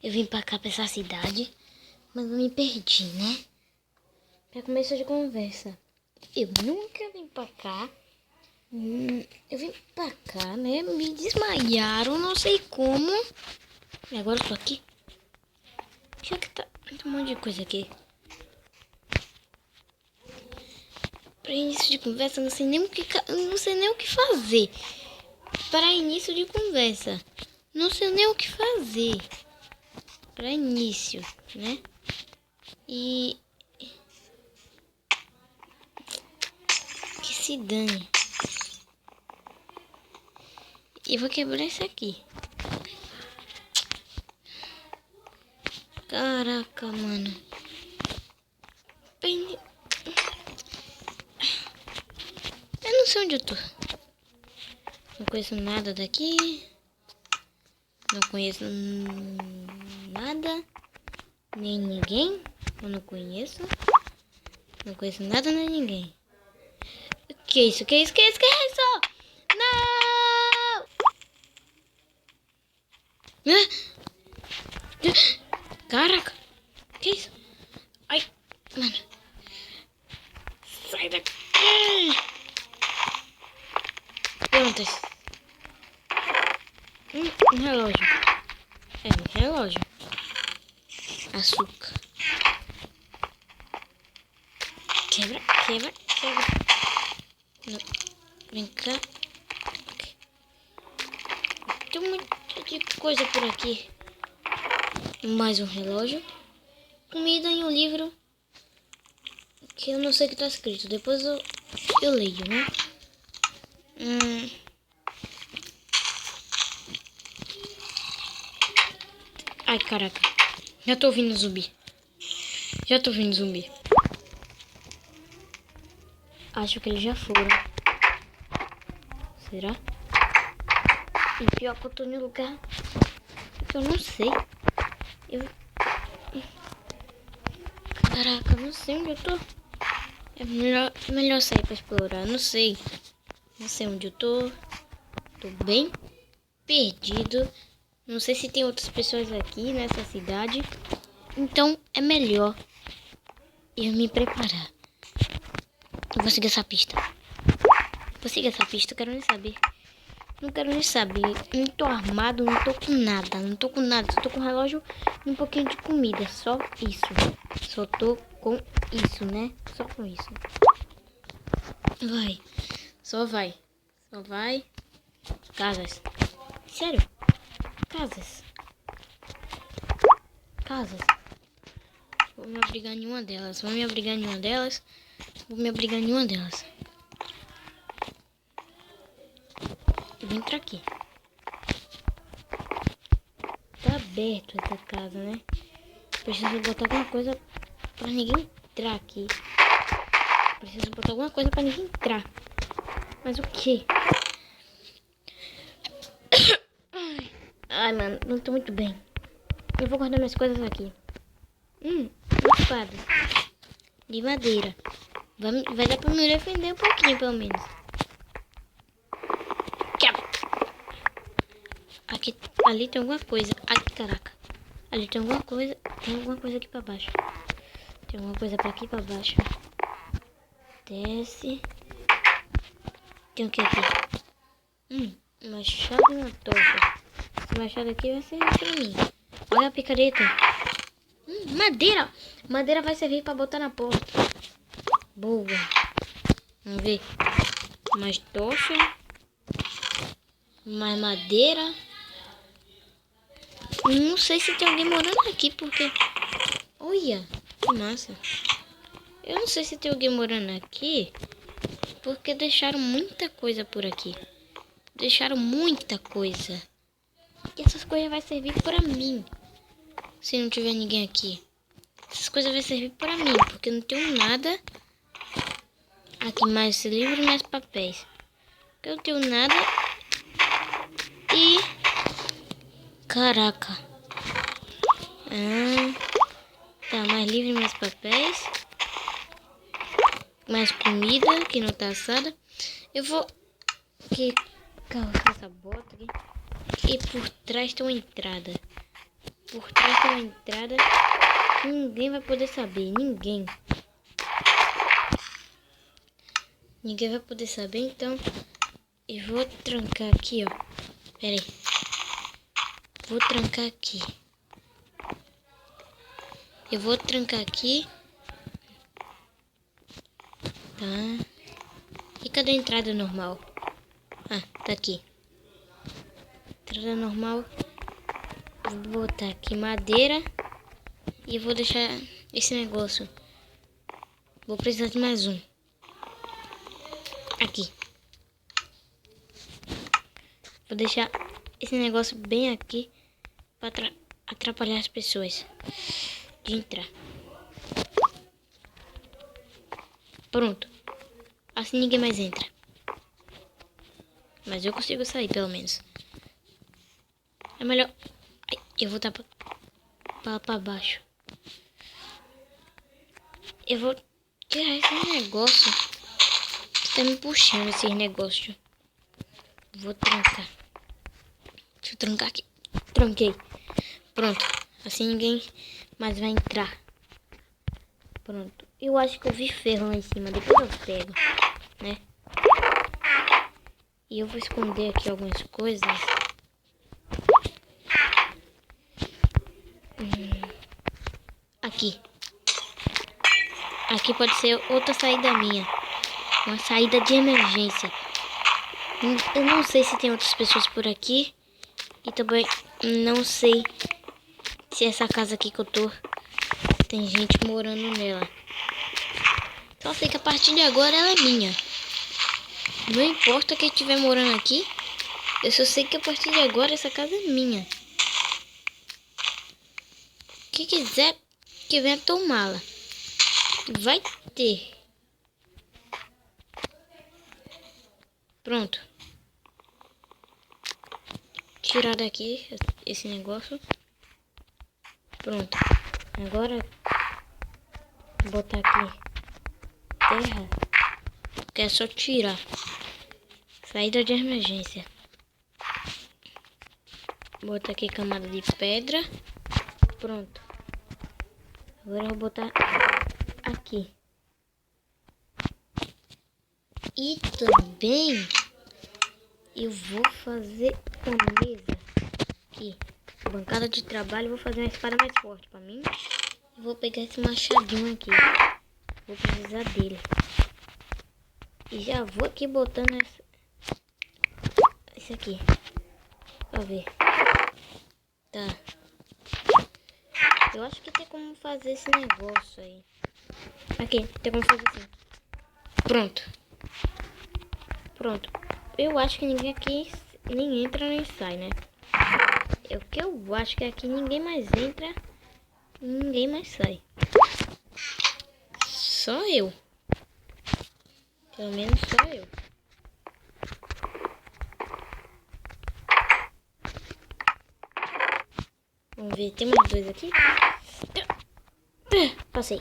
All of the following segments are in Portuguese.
Eu vim pra cá, pra essa cidade, mas eu me perdi, né? Pra começo de conversa. Eu nunca vim pra cá. Eu vim pra cá, né? Me desmaiaram, não sei como. E agora eu tô aqui. Já que tá... Tem um monte de coisa aqui. Pra início de conversa, eu não sei nem o que fazer. Para início de conversa, não sei nem o que fazer. Para início, né? E... que se dane. E vou quebrar isso aqui. Caraca, mano. Eu não sei onde eu tô. Não conheço nada daqui. Não conheço nada. Nem ninguém. Eu não conheço. Não conheço nada nem ninguém. Que é isso? Que é isso? Que é isso? Que é isso? Não! Caraca. Que é isso? Ai, mano. Sai daqui. Perguntas. Um relógio. É um relógio. Açúcar. Quebra, quebra, quebra. Não. Vem cá. Okay. Tem um monte de coisa por aqui. Mais um relógio. Comida e um livro. Que eu não sei o que tá escrito. Depois eu leio, né? Ai, caraca. Já tô ouvindo zumbi. Já tô ouvindo zumbi. Acho que eles já foram. Será? E pior que eu tô no lugar que eu não sei. Caraca, eu não sei onde eu tô. É melhor sair pra explorar. Não sei. Não sei onde eu tô. Tô bem perdido. Não sei se tem outras pessoas aqui nessa cidade. Então é melhor eu me preparar. Eu vou seguir essa pista. Vou seguir essa pista, eu quero nem saber. Não quero nem saber. Não tô armado, não tô com nada. Não tô com nada. Só tô com um relógio e um pouquinho de comida. Só isso. Só tô com isso, né? Só com isso. Vai. Só vai. Só vai. Casas. Sério? Casas. Casas. Vou me abrigar em uma delas. Vou me abrigar em uma delas. Vou me abrigar em uma delas. Eu vou entrar aqui. Tá aberto essa casa, né? Preciso botar alguma coisa pra ninguém entrar aqui. Preciso botar alguma coisa pra ninguém entrar. Mas o quê? Ai, mano, não tô muito bem. Eu vou guardar minhas coisas aqui. Uma espada de madeira. Vai dar pra me defender um pouquinho, pelo menos. Aqui, ali tem alguma coisa. Aqui, caraca. Ali tem alguma coisa. Tem alguma coisa aqui pra baixo. Tem alguma coisa pra aqui pra baixo. Desce. Tem o que aqui? Machado e uma tocha. Esse machado aqui vai servir pra mim. Olha a picareta. Madeira. Madeira vai servir pra botar na porta. Boa. Vamos ver. Mais tocha. Mais madeira. Não sei se tem alguém morando aqui, porque... Olha, que massa. Eu não sei se tem alguém morando aqui, porque deixaram muita coisa por aqui. Deixaram muita coisa. E essas coisas vão servir pra mim. Se não tiver ninguém aqui. Essas coisas vão servir pra mim, porque eu não tenho nada. Aqui mais esse livro e mais papéis. Eu não tenho nada. E... Caraca. Tá, mais livro, mais papéis. Mais comida, que não tá assada. Eu vou... calçar essa bota aqui. E por trás tem uma entrada. Por trás tem uma entrada que ninguém vai poder saber. Ninguém. Ninguém vai poder saber, então eu vou trancar aqui, ó. Pera aí. Vou trancar aqui. Eu vou trancar aqui. Tá. E cadê a entrada normal? Ah, tá aqui. Entrada normal. Vou botar aqui madeira. E vou deixar esse negócio. Vou precisar de mais um. Aqui. Vou deixar esse negócio bem aqui para atrapalhar as pessoas de entrar. Pronto. Assim ninguém mais entra. Mas eu consigo sair, pelo menos. É melhor... Ai, eu vou estar para baixo. Eu vou tirar esse negócio. Tá me puxando esses negócios. Vou trancar. Deixa eu trancar aqui. Tranquei. Pronto. Assim ninguém mais vai entrar. Pronto. Eu acho que eu vi ferro lá em cima. Depois eu pego, né? E eu vou esconder aqui algumas coisas. Aqui. Aqui pode ser outra saída minha. Uma saída de emergência. Eu não sei se tem outras pessoas por aqui. E também não sei se essa casa aqui que eu tô tem gente morando nela. Só sei que a partir de agora ela é minha. Não importa quem estiver morando aqui. Eu só sei que a partir de agora essa casa é minha. Quem quiser que venha tomá-la. Vai ter. Pronto. Tirar daqui esse negócio. Pronto. Agora vou botar aqui terra. Que é só tirar. Saída de emergência. Botar aqui camada de pedra. Pronto. Agora eu vou botar aqui. E também eu vou fazer uma mesa aqui. Bancada de trabalho. Vou fazer uma espada mais forte pra mim. E vou pegar esse machadinho aqui. Vou precisar dele. E já vou aqui botando esse aqui. Pra ver. Tá. Eu acho que tem como fazer esse negócio aí. Aqui, tem como fazer assim. Pronto. Pronto. Eu acho que ninguém aqui nem entra nem sai, né? É o que eu acho que aqui ninguém mais entra. Ninguém mais sai. Só eu. Pelo menos só eu. Vamos ver, tem mais dois aqui. Passei.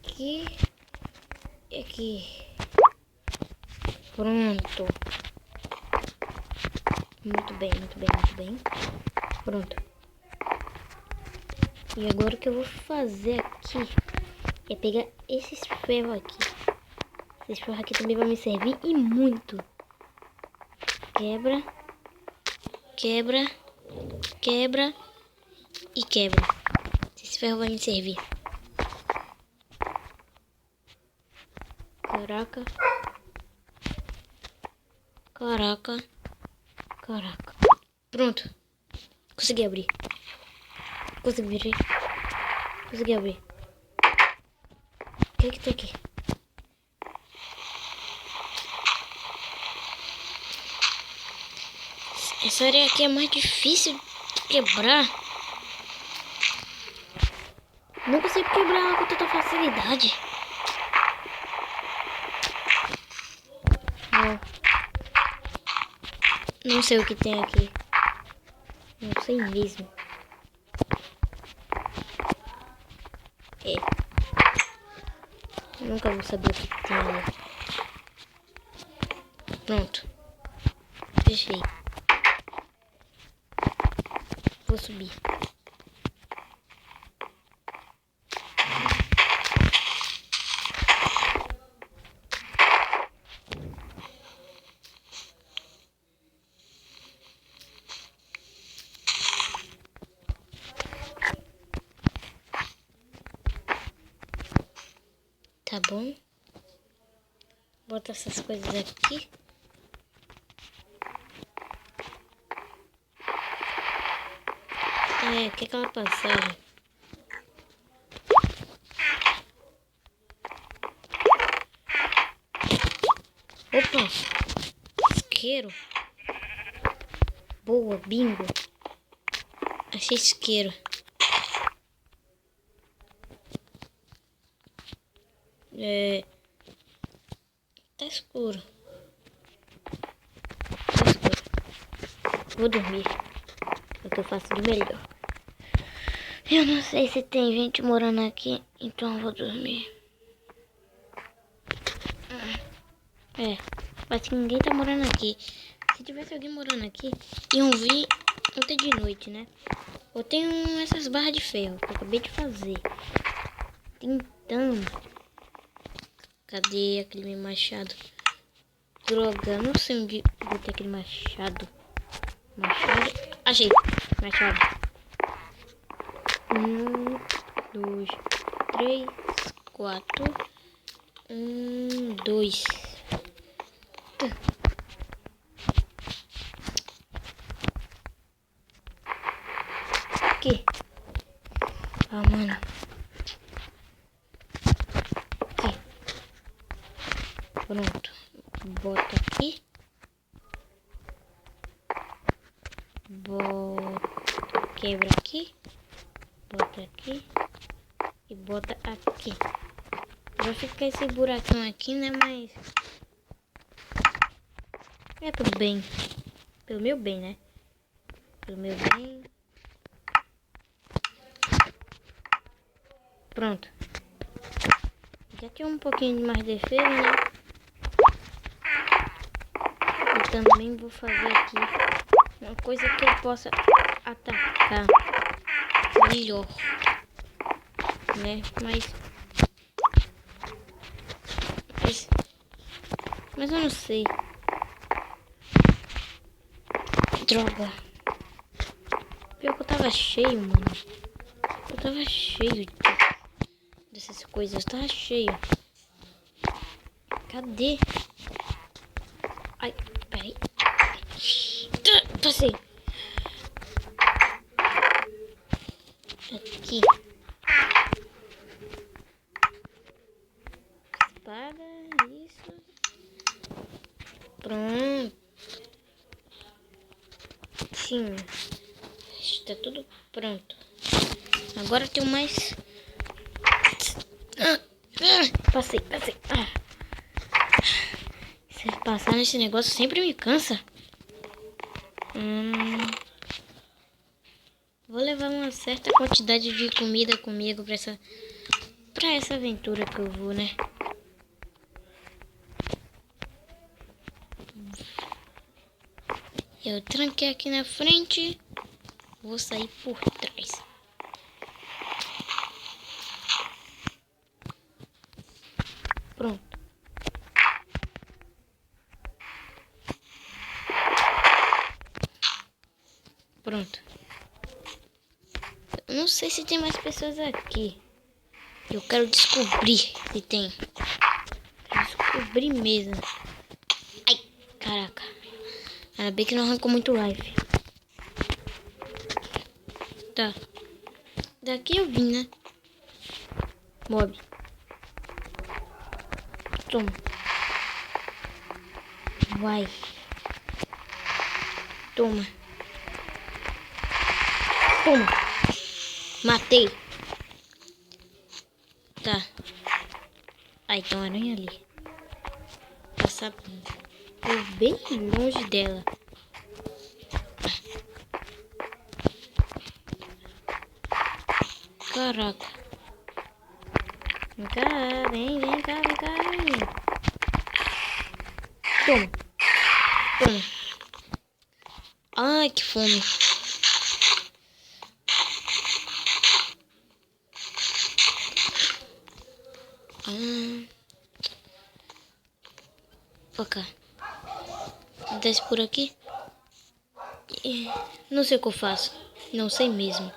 Aqui. E aqui. Pronto. Muito bem, muito bem, muito bem. Pronto. E agora o que eu vou fazer aqui é pegar esses ferros aqui. Esses ferros aqui também vão me servir e muito. Quebra. Quebra. Quebra. E quebra. Esse ferro vai me servir. Caraca. Caraca. Caraca. Pronto. Consegui abrir. Consegui abrir. Consegui abrir. O que tem aqui? Essa área aqui é mais difícil de quebrar. Não consigo quebrar ela com tanta facilidade. Não sei o que tem aqui. Não sei mesmo. Nunca vou saber o que tem ali. Pronto. Fechei. Vou subir. Tá bom. Bota essas coisas aqui. É, que é aquela passagem. Opa! Isqueiro. Boa, bingo. Achei isqueiro. Tá escuro. Tá escuro. Vou dormir. É o que eu faço de melhor. Eu não sei se tem gente morando aqui, então eu vou dormir. Parece que ninguém tá morando aqui. Se tivesse alguém morando aqui, iam vir ontem de noite, né? Eu tenho essas barras de ferro que eu acabei de fazer. Tentando. Cadê aquele meu machado? Droga, não sei onde botei aquele machado. Achei. Machado. 1, 2, 3, 4. 1, 2. Aqui. Ah, mano. Aqui. Pronto. Bota aqui. Quebra aqui. Bota aqui. E bota aqui. Vai ficar esse buracão aqui, né? Mas é pro bem. Pelo meu bem, né? Pelo meu bem. Pronto. Já tinha um pouquinho de mais defesa, né? E também vou fazer aqui uma coisa que eu possa atacar melhor, né? Mas eu não sei. Droga. Pior que eu tava cheio, mano. Eu tava cheio dessas coisas. Eu tava cheio. Cadê? Ai, peraí. Passei. Aqui. Espada, isso. Pronto. Sim. Está tudo pronto. Agora tem mais. Passei. Se passar nesse negócio sempre me cansa. Vou levar uma certa quantidade de comida comigo pra essa aventura que eu vou, né? Eu tranquei aqui na frente. Vou sair por trás. Pronto. Pronto. Eu não sei se tem mais pessoas aqui. Eu quero descobrir se tem. Descobrir mesmo. Ai, caraca. Ainda bem que não arrancou muito life. Tá. Daqui eu vim, né? Mob. Toma. Vai. Toma. Toma. Matei. Tá. Ai, tem uma aranha ali. Passar por bem longe dela. Caraca. Vem cá, vem cá. Toma. Bom. Ai, que fome. Pra cá. Desce por aqui. Não sei o que eu faço. Não sei mesmo.